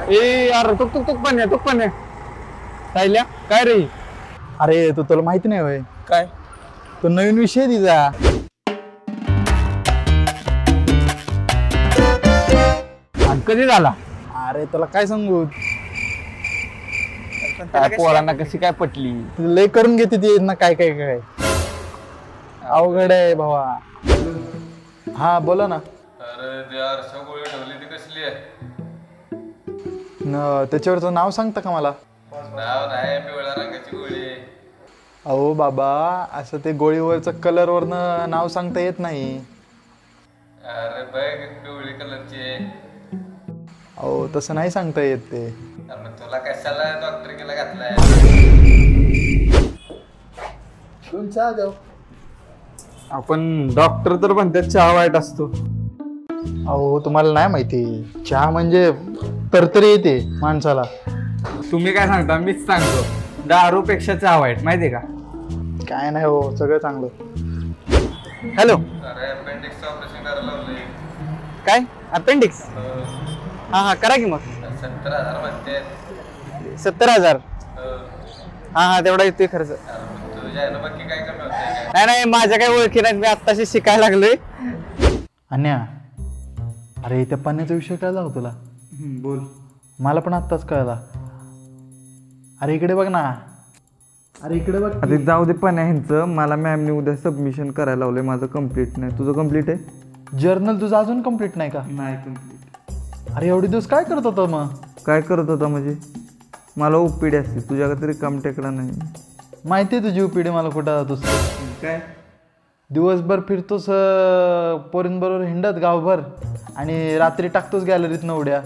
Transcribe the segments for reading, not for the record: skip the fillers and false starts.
ए यार तुक पण आहे सायल्या काय रे? अरे तुला माहिती नाही होय? काय तो नवीन विषय तिचा कधी झाला? अरे तुला काय सांगू, पोरांना कशी काय पटली? लय करून घेते ती ना काय काय काय अवघड आहे भावा. हा बोला ना. अरे यार गोळी ठेवली ती कसली आहे? त्याच्यावरचं नाव सांगता का मला? नाव नाही, पिवळ्या रंगाची गोळी आहे. अहो बाबा, असं ते गोळीवरचं कलर वरनं नाव सांगता येत नाही. अरे बघ पिवळी कलरची आहे. अहो तसं नाही सांगता येत ते. मग तुला कशाला डॉक्टरकीला घातलाय? आपण डॉक्टर तर म्हणतात चहा वाईट असतो. अहो तुम्हाला नाही माहिती, चहा म्हणजे तरतरी येते माणसाला. तुम्ही काय सांगता? मीच सांगतो, दारूपेक्षा चहा वाईट, माहितीये का? काय नाही हो, सगळं चांगलं. हॅलो, अरे अपेंडिक्सचं ऑपरेशन करायला लावलंय. काय अपेंडिक्स? हा करा की मग. 70,000 म्हणते. 70,000? हा तेवढा येतोय खर्च. तुझ्या यानं बाकी काय कमी होतंय काय? नाही माझ्या काही ओळखी नाही, मी आत्ताशी शिकायला लागलोय. अन्या, अरे त्या पाण्याचा विषय कळला हो तुला? बोल. मला पण आत्ताच कळला. अरे इकडे बघ ना, अरे इकडे बघ. अरे जाऊ दे पण ह्यांचं, मला मॅमने उद्या सबमिशन करायला लावलंय, माझं कम्प्लीट नाही. तुझं कम्प्लीट आहे? जर्नल तुझं अजून कम्प्लीट नाही का? नाही कम्प्लीट. अरे एवढे दिवस काय करत होता मग? काय करत होता म्हणजे? मला ओपीडी असते, तुझ्याकडे तरी काम टेकडा नाही. माहिती आहे तुझी उपिडी मला कुठं जातोस. काय दिवसभर फिरतोस पोरींबरोबर हिंडत गावभर, आणि रात्री टाकतोस गॅलरीत उड्या.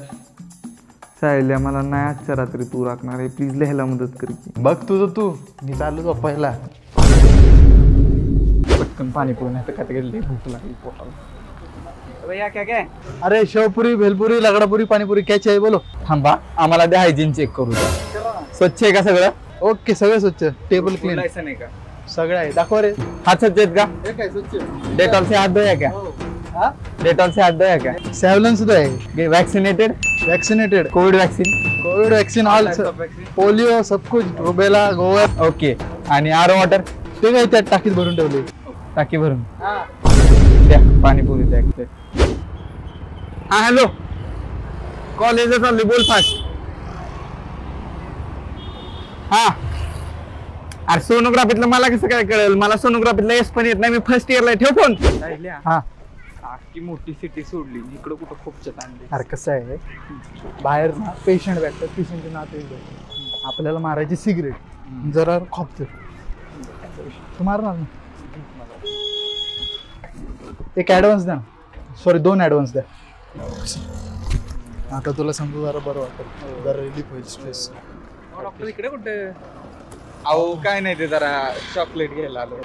सायल्या, मला नाही आजच्या रात्री तू राखणार आहे, प्लीज लिहायला मदत कर की. बघ तुझं तू, मी चालू झोपायला. पटकन पाणी पिऊन नाही तर काय गेली, भूक लागली पोटाला. क्या अरे शेवपुरी, भेलपुरी, लगडापुरी, पाणीपुरी काय आहे बोलो. थांबा, आम्हाला द्या हायजीन चेक करू द्या. स्वच्छ आहे का सगळं? ओके, सगळं स्वच्छ, टेबल क्लीन नाही का? सगळं आहे. दाखव रे. हाथ स्वच्छ आहेत का? डेटॉल से हाथ धोया क्या? डेटॉल से हाथ धोया क्या? सॅव्हलन सुद्धा आहे. Vaccinated? Vaccinated. Covid vaccine? Covid vaccine, all, polio, सब कुछ, रुबेला, गोवर. ओके. आणि आरो वॉटर? ते काय त्यात टाकीत भरून ठेवले. टाकी भरून द्या, पाणीपुरी द्या. हा हॅलो, कॉलेज चालली, बोल फास्ट. हा अरे सोनोग्राफीतलं मला कसं काय कळेल? मला सोनोग्राफीतलं एस पण येत नाही, मी फर्स्ट इयरला. ठेव फोन. हा, की मोठी सिटी सोडली, इकडं कुठं खूपच आणली. अरे कसं आहे, बाहेर ना पेशंट भेटतात, पेशंटचे नाते भेटतात, आपल्याला मारायची सिगरेट, जरा खोपते तू मारणार ना. एक ॲडव्हान्स द्या, सॉरी 2 ॲडव्हान्स द्या. आता तुला समजू जरा बरं वाटेल, जरा रिलीफ होईल स्ट्रेस. डॉक्टर इकडे कुठे? अहो काय नाही, ते जरा चॉकलेट घ्यायला आलो.